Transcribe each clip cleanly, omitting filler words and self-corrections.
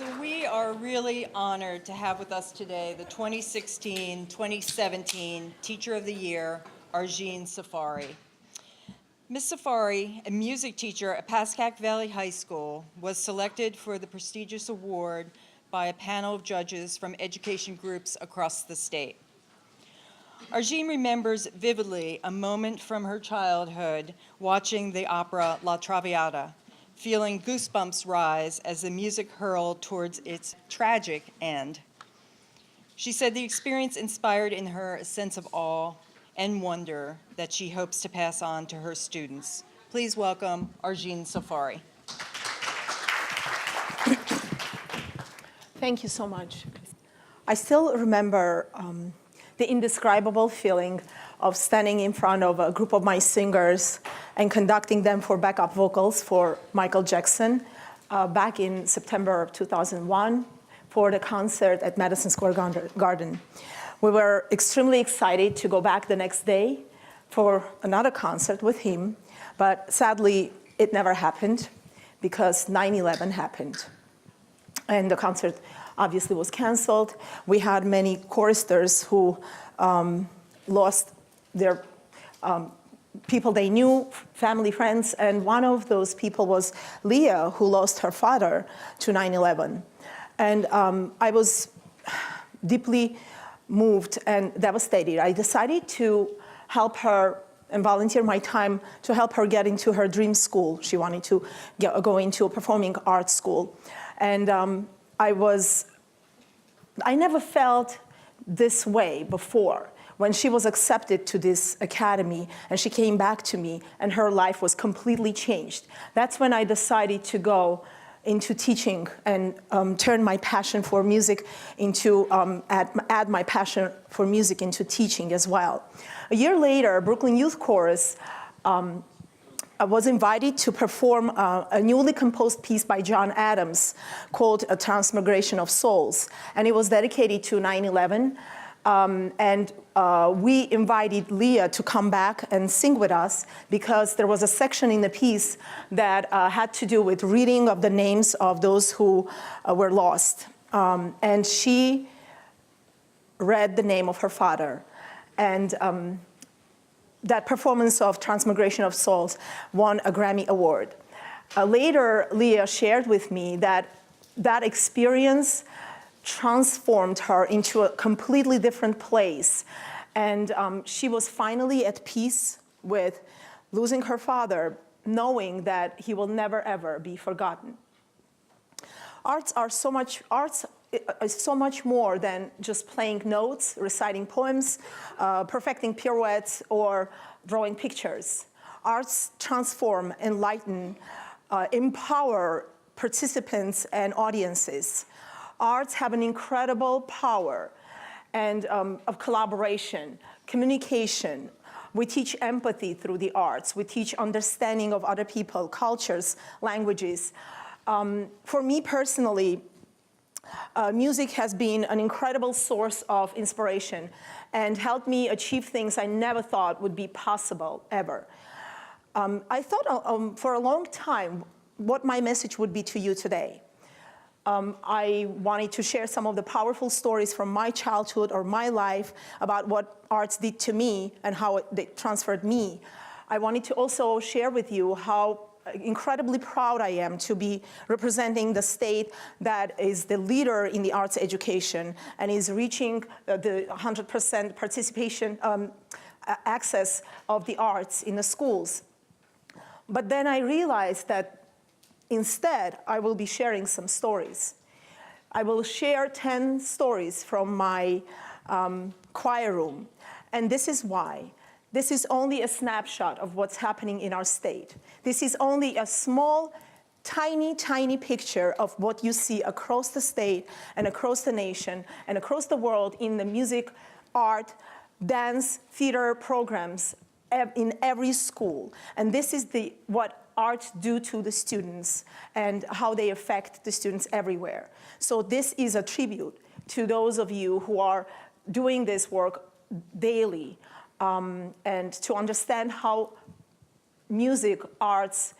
So we are really honored to have with us today the 2016-2017 Teacher of the Year, Argine Safari. Ms. Safari, a music teacher at Pascack Valley High School, was selected for the prestigious award by a panel of judges from education groups across the state. Argine remembers vividly a moment from her childhood watching the opera La Traviata, feeling goosebumps rise as the music hurled towards its tragic end. She said the experience inspired in her a sense of awe and wonder that she hopes to pass on to her students. Please welcome Argine Safari. Thank you so much. I still remember the indescribable feeling of standing in front of a group of my singers and conducting them for backup vocals for Michael Jackson back in September of 2001 for the concert at Madison Square Garden. We were extremely excited to go back the next day for another concert with him, but sadly, it never happened because 9/11 happened. And the concert obviously was canceled. We had many choristers who lost their people they knew, family, friends, and one of those people was Leah, who lost her father to 9/11. And I was deeply moved and devastated. I decided to help her and volunteer my time to help her get into her dream school. She wanted to go into a performing arts school. And I never felt this way before. When she was accepted to this academy and she came back to me and her life was completely changed. That's when I decided to go into teaching and turn my passion for music into, add my passion for music into teaching as well. A year later, Brooklyn Youth Chorus I was invited to perform a newly composed piece by John Adams called A Transmigration of Souls. And it was dedicated to 9/11. We invited Leah to come back and sing with us because there was a section in the piece that had to do with reading of the names of those who were lost. And she read the name of her father. And that performance of Transmigration of Souls won a Grammy Award. Later, Leah shared with me that that experience transformed her into a completely different place. And she was finally at peace with losing her father, knowing that he will never, ever be forgotten. Arts is so much more than just playing notes, reciting poems, perfecting pirouettes, or drawing pictures. Arts transform, enlighten, empower participants and audiences. Arts have an incredible power and of collaboration, communication. We teach empathy through the arts. We teach understanding of other people, cultures, languages. For me personally, music has been an incredible source of inspiration and helped me achieve things I never thought would be possible, ever. I thought for a long time what my message would be to you today. I wanted to share some of the powerful stories from my childhood or my life about what arts did to me and how they transferred me. I wanted to also share with you how incredibly proud I am to be representing the state that is the leader in the arts education and is reaching the 100% participation access of the arts in the schools. But then I realized that instead I will be sharing some stories. I will share 10 stories from my choir room, and this is why. This is only a snapshot of what's happening in our state. This is only a small, tiny, tiny picture of what you see across the state and across the nation and across the world in the music, art, dance, theater programs in every school. And this is what arts do to the students and how they affect the students everywhere. So this is a tribute to those of you who are doing this work daily. And to understand how music, arts,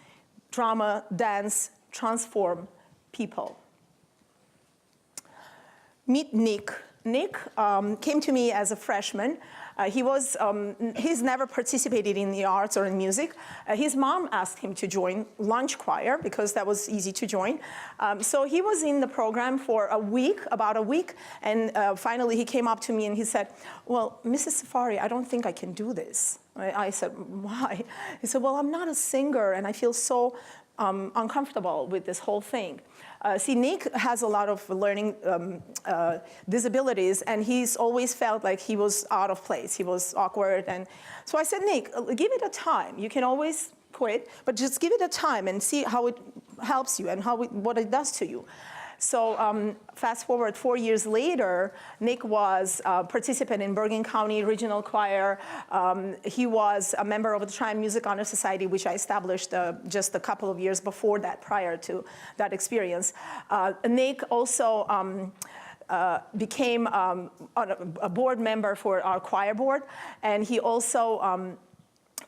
drama, dance transform people. meet Nick. Nick came to me as a freshman. He's never participated in the arts or in music. His mom asked him to join lunch choir because that was easy to join. So he was in the program for about a week, and finally he came up to me and he said, well, Mrs. Safari, I don't think I can do this. I said, why? He said, well, I'm not a singer and I feel so uncomfortable with this whole thing. See, Nick has a lot of learning disabilities, and he's always felt like he was out of place. He was awkward. And so I said, Nick, give it a time. You can always quit, but just give it a time and see how it helps you and what it does to you. So fast forward 4 years later, Nick was a participant in Bergen County Regional Choir. He was a member of the Triumph Music Honor Society, which I established just a couple of years before that, prior to that experience. Nick also became a board member for our choir board, and he also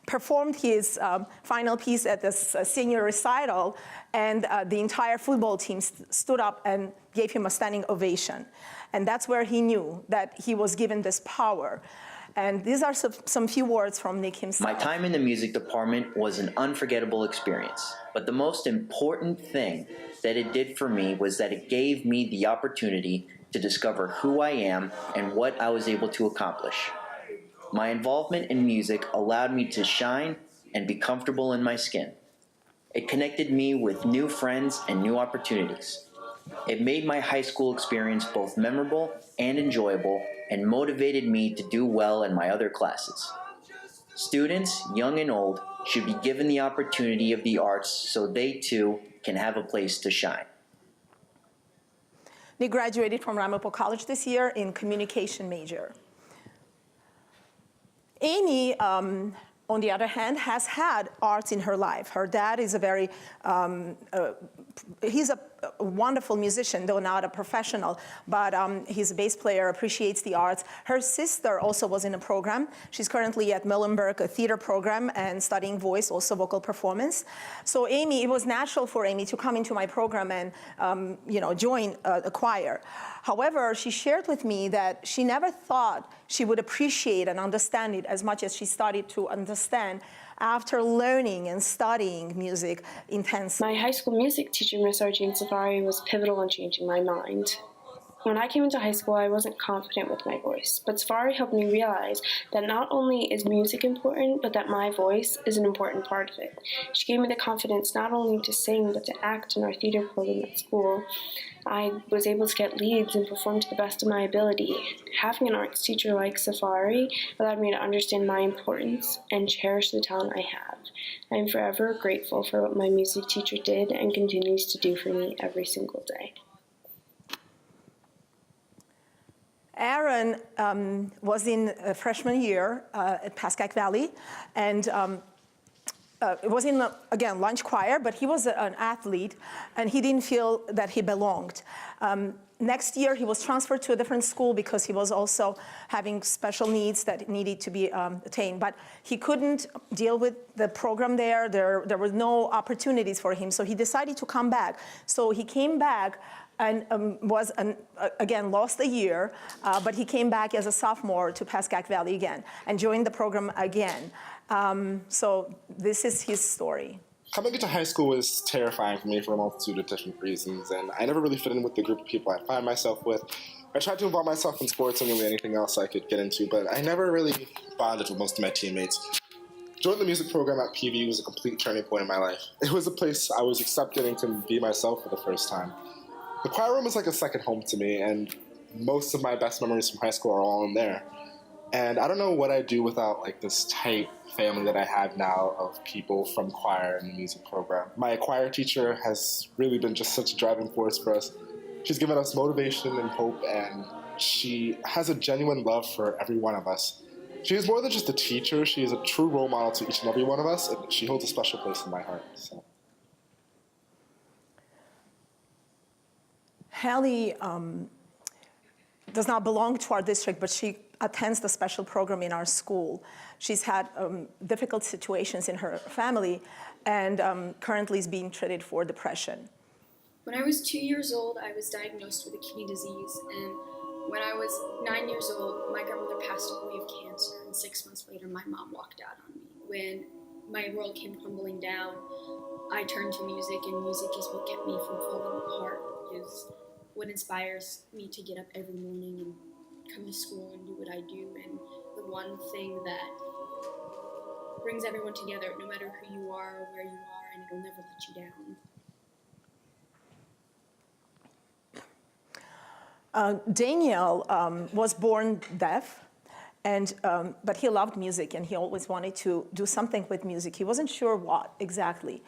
performed his final piece at this senior recital, and the entire football team stood up and gave him a standing ovation. And that's where he knew that he was given this power. And these are some few words from Nick himself. My time in the music department was an unforgettable experience, but the most important thing that it did for me was that it gave me the opportunity to discover who I am and what I was able to accomplish. My involvement in music allowed me to shine and be comfortable in my skin. It connected me with new friends and new opportunities. It made my high school experience both memorable and enjoyable, and motivated me to do well in my other classes. Students, young and old, should be given the opportunity of the arts so they too can have a place to shine. Nick graduated from Ramapo College this year in communication major. Amy, on the other hand, has had arts in her life. Her dad is he's a wonderful musician, though not a professional, but he's a bass player, appreciates the arts. Her sister also was in a program. She's currently at Muhlenberg, a theater program, and studying voice, also vocal performance. So Amy, it was natural for Amy to come into my program and join a choir. However, she shared with me that she never thought she would appreciate and understand it as much as she started to understand after learning and studying music intensely. My high school music teacher, Miss Argine Safari, was pivotal in changing my mind. When I came into high school, I wasn't confident with my voice, but Safari helped me realize that not only is music important, but that my voice is an important part of it. She gave me the confidence not only to sing, but to act in our theater program at school. I was able to get leads and perform to the best of my ability. Having an arts teacher like Safari allowed me to understand my importance and cherish the talent I have. I am forever grateful for what my music teacher did and continues to do for me every single day. Aaron was in freshman year at Pascack Valley, and it was in, again, lunch choir, but he was an athlete, and he didn't feel that he belonged. Next year, he was transferred to a different school because he was also having special needs that needed to be attained. But he couldn't deal with the program there. There were no opportunities for him, so he decided to come back. So he came back and again, lost a year, but he came back as a sophomore to Pascack Valley again and joined the program again. So this is his story. Coming into high school was terrifying for me for a multitude of different reasons, and I never really fit in with the group of people I find myself with. I tried to involve myself in sports and really anything else I could get into, but I never really bonded with most of my teammates. Joining the music program at PV was a complete turning point in my life. It was a place I was accepted and could be myself for the first time. The choir room is like a second home to me, and most of my best memories from high school are all in there. And I don't know what I'd do without like this tight family that I have now of people from choir and the music program. My choir teacher has really been just such a driving force for us. She's given us motivation and hope, and she has a genuine love for every one of us. She is more than just a teacher. She is a true role model to each and every one of us, and she holds a special place in my heart. So. Hallie does not belong to our district, but she attends the special program in our school. She's had difficult situations in her family and currently is being treated for depression. When I was 2 years old, I was diagnosed with a kidney disease, and when I was 9 years old, my grandmother passed away of cancer, and 6 months later, my mom walked out on me. When my world came crumbling down, I turned to music, and music is what kept me from falling apart, is what inspires me to get up every morning and come to school and do what I do, and the one thing that brings everyone together, no matter who you are or where you are, and it'll never let you down. Daniel was born deaf, but he loved music, and he always wanted to do something with music. He wasn't sure what exactly.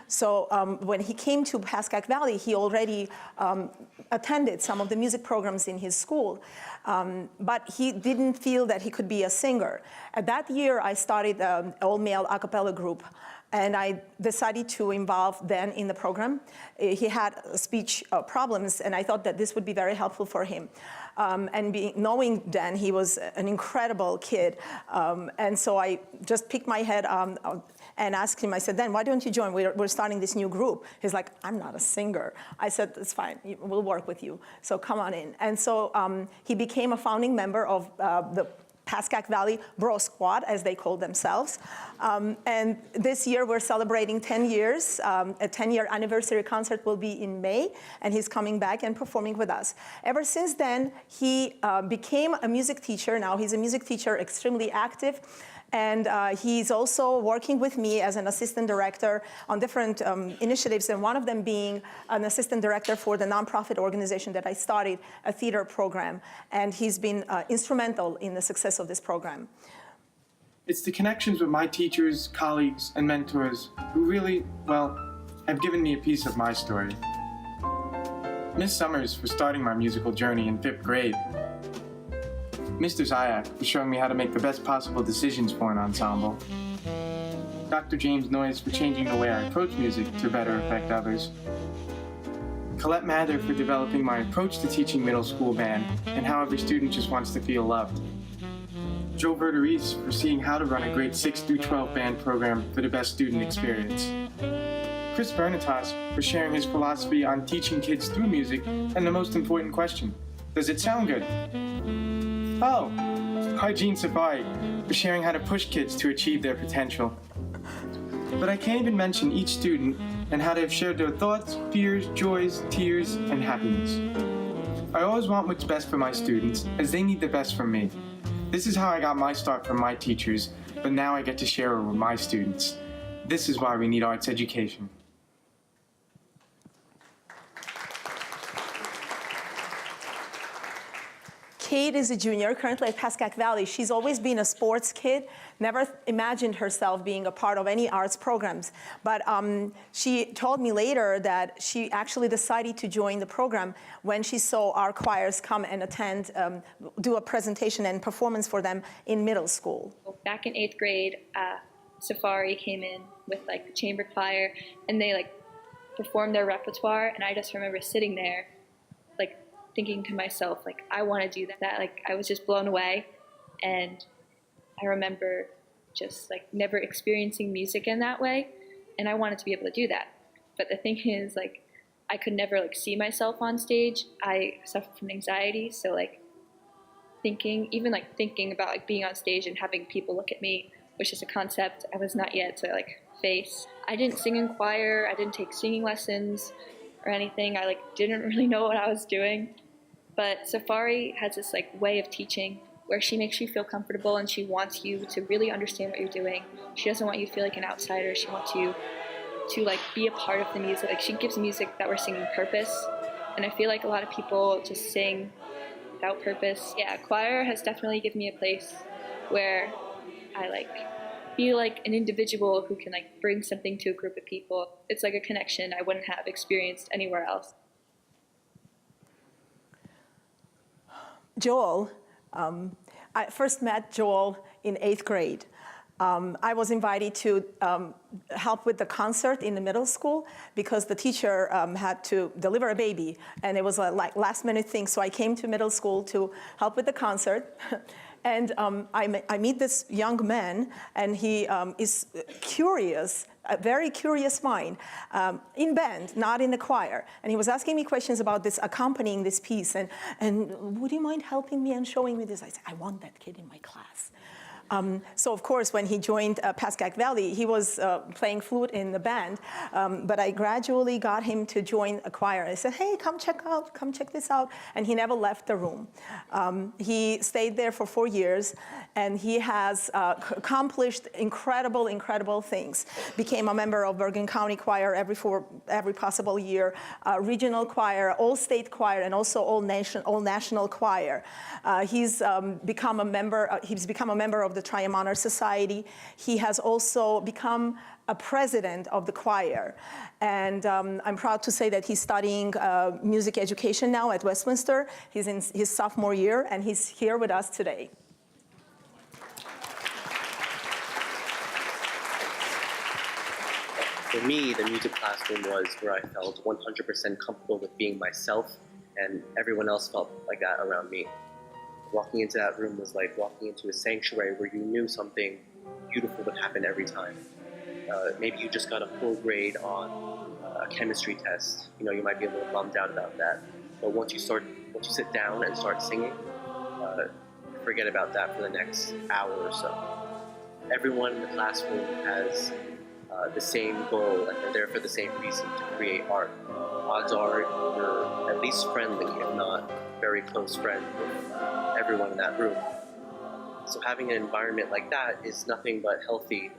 So when he came to Pascack Valley, he already attended some of the music programs in his school, but he didn't feel that he could be a singer. At that year, I started an all-male a cappella group, and I decided to involve Dan in the program. He had speech problems, and I thought that this would be very helpful for him. Knowing Dan, he was an incredible kid, and so I just picked my head and asked him, I said, Dan, why don't you join? We're starting this new group. He's like, I'm not a singer. I said, it's fine, we'll work with you, so come on in. And so he became a founding member of the Pascack Valley Bro Squad, as they call themselves. And this year we're celebrating 10 years. A 10-year anniversary concert will be in May, and he's coming back and performing with us. Ever since then, he became a music teacher. Now he's a music teacher, extremely active. And he's also working with me as an assistant director on different initiatives, and one of them being an assistant director for the nonprofit organization that I started, a theater program. And he's been instrumental in the success of this program. It's the connections with my teachers, colleagues, and mentors who really, well, have given me a piece of my story. Miss Summers for starting my musical journey in 5th grade. Mr. Zayak for showing me how to make the best possible decisions for an ensemble. Dr. James Noyes for changing the way I approach music to better affect others. Colette Mather for developing my approach to teaching middle school band and how every student just wants to feel loved. Joe Verderies for seeing how to run a great 6 through 12 band program for the best student experience. Chris Bernitas for sharing his philosophy on teaching kids through music and the most important question, does it sound good? Oh, Argine Safari for sharing how to push kids to achieve their potential. But I can't even mention each student and how they've shared their thoughts, fears, joys, tears, and happiness. I always want what's best for my students, as they need the best from me. This is how I got my start from my teachers, but now I get to share it with my students. This is why we need arts education. Kate is a junior, currently at Pascack Valley. She's always been a sports kid, never imagined herself being a part of any arts programs. But she told me later that she actually decided to join the program when she saw our choirs come and attend, do a presentation and performance for them in middle school. Back in 8th grade, Safari came in with like the chamber choir, and they like performed their repertoire, and I just remember sitting there like thinking to myself, like, I want to do that. Like, I was just blown away. And I remember just like never experiencing music in that way. And I wanted to be able to do that. But the thing is, like, I could never like see myself on stage. I suffer from anxiety. So like thinking about like being on stage and having people look at me, which is a concept I was not yet to like face. I didn't sing in choir. I didn't take singing lessons or anything. I like didn't really know what I was doing. But Safari has this like way of teaching where she makes you feel comfortable, and she wants you to really understand what you're doing. She doesn't want you to feel like an outsider. She wants you to like be a part of the music. Like, she gives music that we're singing purpose. And I feel like a lot of people just sing without purpose. Yeah, choir has definitely given me a place where I like feel like an individual who can like bring something to a group of people. It's like a connection I wouldn't have experienced anywhere else. Joel, I first met Joel in 8th grade. I was invited to help with the concert in the middle school because the teacher had to deliver a baby, and it was a like last-minute thing. So I came to middle school to help with the concert, And I meet this young man, and he is curious, a very curious mind, in band, not in the choir. And he was asking me questions about this, accompanying this piece, and would you mind helping me and showing me this? I said, I want that kid in my class. So of course, when he joined Pascack Valley, he was playing flute in the band, but I gradually got him to join a choir. I said, hey, come check this out. And he never left the room. He stayed there for 4 years, and he has accomplished incredible things. Became a member of Bergen County Choir every possible year, regional choir, all-state choir, and also all national choir. He's become a member of the Triumph Honor Society. He has also become a president of the choir. And I'm proud to say that he's studying music education now at Westminster. He's in his sophomore year, and he's here with us today. For me, the music classroom was where I felt 100% comfortable with being myself, and everyone else felt like that around me. Walking into that room was like walking into a sanctuary where you knew something beautiful would happen every time. Maybe you just got a full grade on a chemistry test. You know, you might be a little bummed out about that. But once you sit down and start singing, forget about that for the next hour or so. Everyone in the classroom has the same goal, and they're there for the same reason, to create art. Odds are you're at least friendly, if not very close friend with everyone in that room. So having an environment like that is nothing but healthy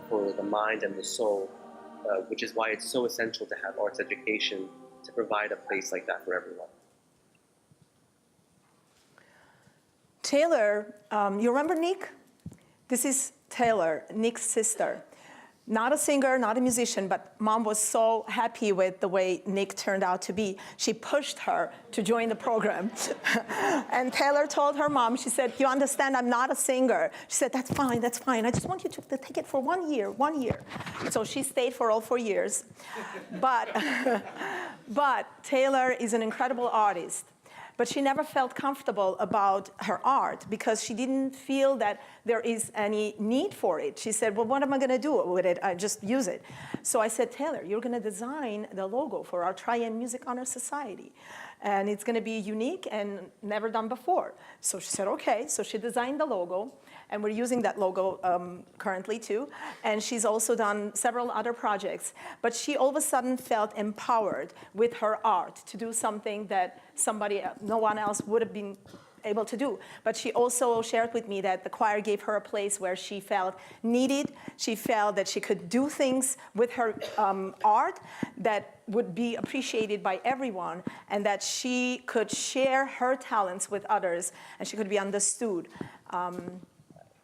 for the mind and the soul, which is why it's so essential to have arts education to provide a place like that for everyone. Taylor, you remember Nick? This is Taylor, Nick's sister. Not a singer, not a musician, but Mom was so happy with the way Nick turned out to be. She pushed her to join the program. And Taylor told her mom, she said, you understand, I'm not a singer. She said, that's fine. I just want you to take it for 1 year. So she stayed for all 4 years. But Taylor is an incredible artist. But she never felt comfortable about her art because she didn't feel that there is any need for it. She said, well, what am I going to do with it? I just use it. So I said, Taylor, you're going to design the logo for our Triumph Music Honor Society. And it's going to be unique and never done before. So she said, okay. So she designed the logo. And we're using that logo currently too. And she's also done several other projects. But she all of a sudden felt empowered with her art to do something that no one else would have been able to do. But she also shared with me that the choir gave her a place where she felt needed. She felt that she could do things with her art that would be appreciated by everyone, and that she could share her talents with others, and she could be understood.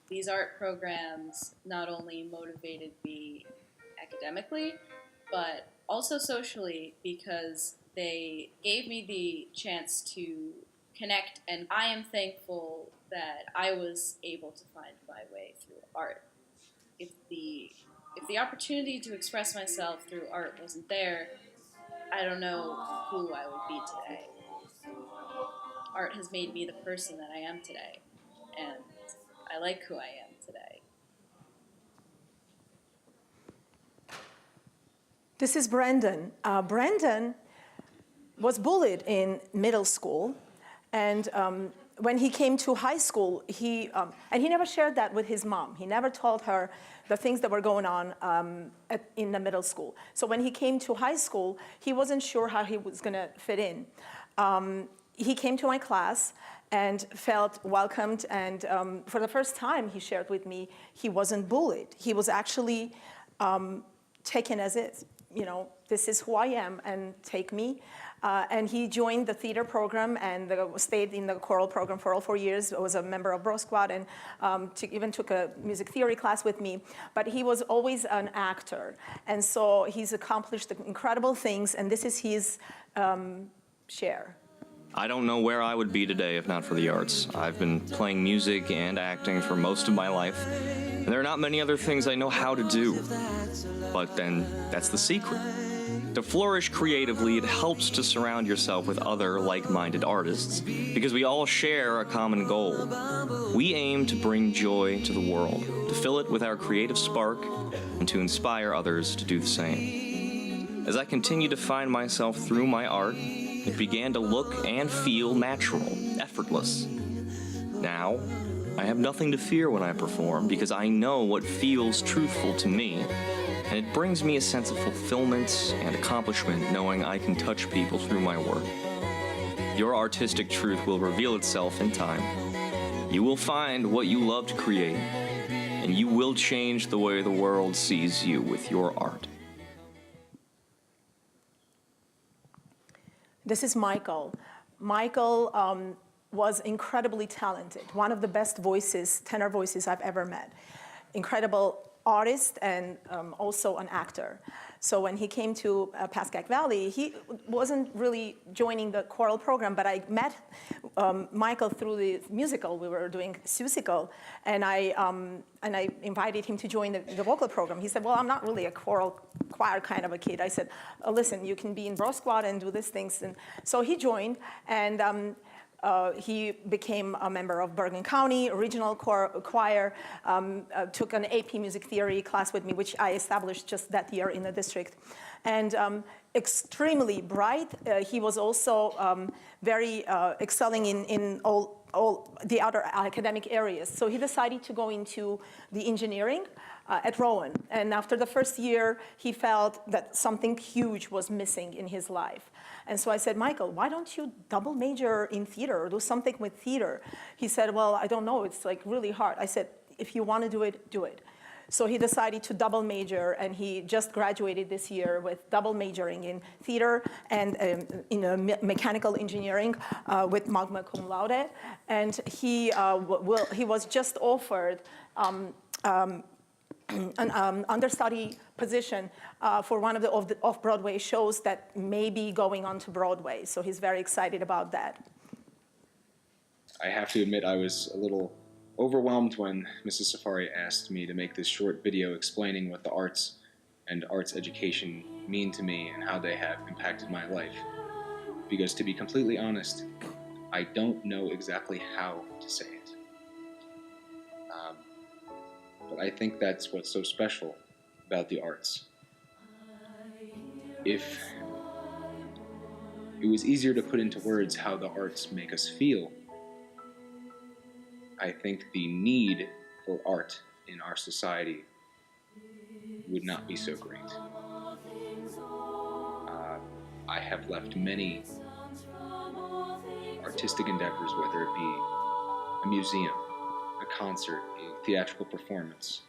These art programs not only motivated me academically, but also socially, because they gave me the chance to connect, and I am thankful that I was able to find my way through art. If the opportunity to express myself through art wasn't there, I don't know who I would be today. Art has made me the person that I am today, and I like who I am today. This is Brandon. Brandon was bullied in middle school, and when he came to high school, and he never shared that with his mom. He never told her the things that were going on in the middle school. So when he came to high school, he wasn't sure how he was going to fit in. He came to my class and felt welcomed, and for the first time, he shared with me, he wasn't bullied. He was actually taken as is. You know, this is who I am, and take me. And he joined the theater program and stayed in the choral program for all 4 years. Was a member of Bro Squad, and even took a music theory class with me. But he was always an actor, and so he's accomplished incredible things. And this is his share. I don't know where I would be today if not for the arts. I've been playing music and acting for most of my life, and there are not many other things I know how to do. But then, that's the secret. To flourish creatively, it helps to surround yourself with other like-minded artists, because we all share a common goal. We aim to bring joy to the world, to fill it with our creative spark, and to inspire others to do the same. As I continue to find myself through my art, it began to look and feel natural, effortless. Now, I have nothing to fear when I perform because I know what feels truthful to me, and it brings me a sense of fulfillment and accomplishment knowing I can touch people through my work. Your artistic truth will reveal itself in time. You will find what you love to create, and you will change the way the world sees you with your art. This is Michael. Michael was incredibly talented, one of the best voices, tenor voices I've ever met. Incredible artist and also an actor. So when he came to Pascack Valley, he wasn't really joining the choral program, but I met Michael through the musical. We were doing Seussical, and I invited him to join the vocal program. He said, well, I'm not really a choral choir kind of a kid. I said, oh, listen, you can be in bro squad and do these things. And so he joined, and he became a member of Bergen County Regional Choir, took an AP Music Theory class with me, which I established just that year in the district. And extremely bright. He was also very excelling in all the other academic areas. So he decided to go into the engineering at Rowan. And after the first year, he felt that something huge was missing in his life. And so I said, Michael, why don't you double major in theater or do something with theater? He said, well, I don't know, it's like really hard. I said, if you want to do it, do it. So he decided to double major, and he just graduated this year with double majoring in theater and in mechanical engineering with magna cum laude. And he was just offered an understudy position for one of the off-Broadway shows that may be going on to Broadway. So he's very excited about that. I have to admit I was a little overwhelmed when Mrs. Safari asked me to make this short video explaining what the arts and arts education mean to me and how they have impacted my life. Because to be completely honest, I don't know exactly how to say it. But I think that's what's so special about the arts. If it was easier to put into words how the arts make us feel, I think the need for art in our society would not be so great. I have left many artistic endeavors, whether it be a museum, a concert, a theatrical performance,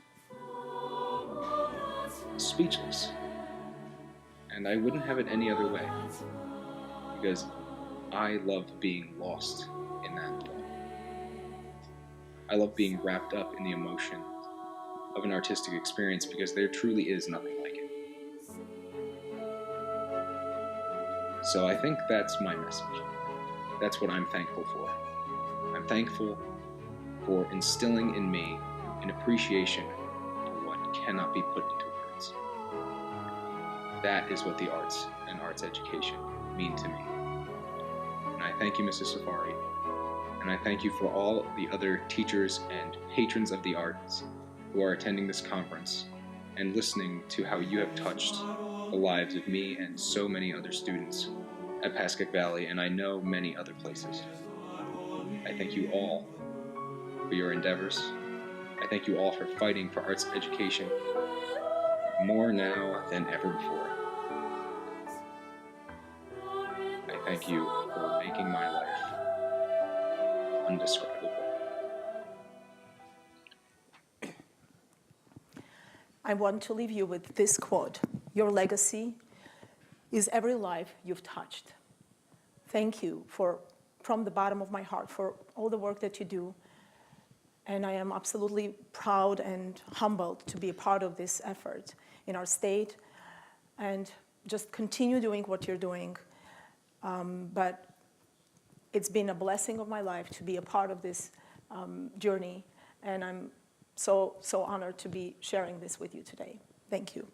speechless. And I wouldn't have it any other way, because I love being lost in that thought. I love being wrapped up in the emotion of an artistic experience, because there truly is nothing like it. So I think that's my message. That's what I'm thankful for. I'm thankful for instilling in me an appreciation for what cannot be put into words. That is what the arts and arts education mean to me. And I thank you, Mrs. Safari, and I thank you for all the other teachers and patrons of the arts who are attending this conference and listening to how you have touched the lives of me and so many other students at Pascack Valley, and I know many other places. I thank you all for your endeavors. I thank you all for fighting for arts education more now than ever before. I thank you for making my life undescribable. I want to leave you with this quote. Your legacy is every life you've touched. Thank you from the bottom of my heart for all the work that you do. And I am absolutely proud and humbled to be a part of this effort in our state. And just continue doing what you're doing. But it's been a blessing of my life to be a part of this journey. And I'm so honored to be sharing this with you today. Thank you.